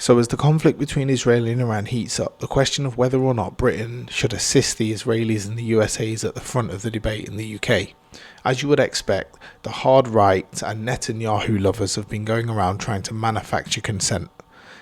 So as the conflict between Israel and Iran heats up, the question of whether or not Britain should assist the Israelis and the USA is at the front of the debate in the UK. As you would expect, the hard right and Netanyahu lovers have been going around trying to manufacture consent.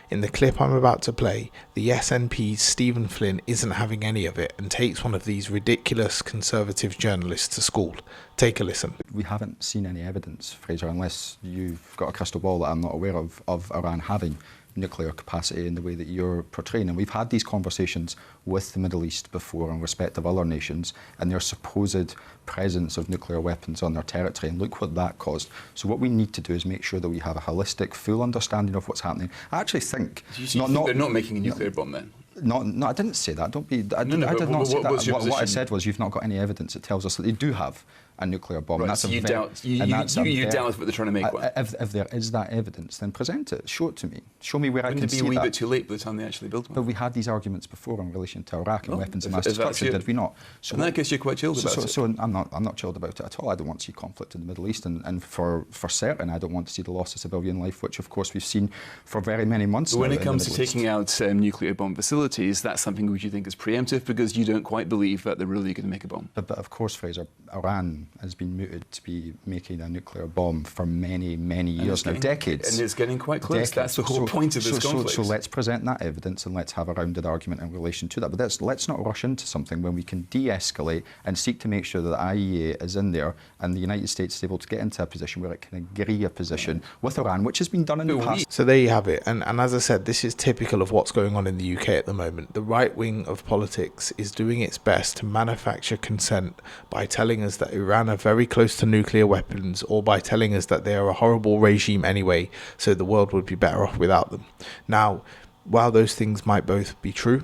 In the clip I'm about to play, the SNP's Stephen Flynn isn't having any of it and takes one of these ridiculous conservative journalists to school. Take a listen. We haven't seen any evidence, Fraser, unless you've got a crystal ball that I'm not aware of Iran having nuclear capacity in the way that you're portraying. And we've had these conversations with the Middle East before in respect of other nations and their supposed presence of nuclear weapons on their territory, and look what that caused. So what we need to do is make sure that we have a holistic, full understanding of what's happening. I actually think... Do you think they're not making a nuclear bomb then? No, I didn't say that. Don't be. I did not say that. What I said was, you've not got any evidence that tells us that they do have a nuclear bomb. Right, so you doubt that they're trying to make one. If there is that evidence, then present it. Show it to me. Show me where I can see that. Wouldn't it be a wee bit too late by the time they actually built one? But we had these arguments before in relation to Iraq and weapons of mass destruction, did we not? So in that case, you're quite chilled about it. So I'm not chilled about it at all. I don't want to see conflict in the Middle East, and for certain, I don't want to see the loss of civilian life, which of course we've seen for very many months. But when it comes to taking out nuclear bomb facilities, that's something which you think is preemptive because you don't quite believe that they're really going to make a bomb. But of course, Fraser, Iran has been mooted to be making a nuclear bomb for many years now, decades. And it's getting quite close. That's the whole point of this conflict. So let's present that evidence and let's have a rounded argument in relation to that. But let's not rush into something when we can de-escalate and seek to make sure that the IEA is in there and the United States is able to get into a position where it can agree a position with Iran, which has been done in the past. So there you have it. And as I said, this is typical of what's going on in the UK at the moment. The right wing of politics is doing its best to manufacture consent by telling us that Iran are very close to nuclear weapons, or by telling us that they are a horrible regime anyway, so the world would be better off without them. Now, while those things might both be true,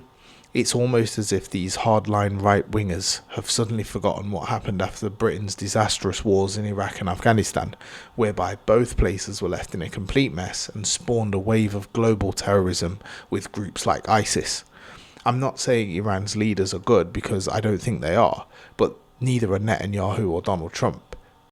it's almost as if these hardline right-wingers have suddenly forgotten what happened after Britain's disastrous wars in Iraq and Afghanistan, whereby both places were left in a complete mess and spawned a wave of global terrorism with groups like ISIS. I'm not saying Iran's leaders are good, because I don't think they are, but neither are Netanyahu or Donald Trump.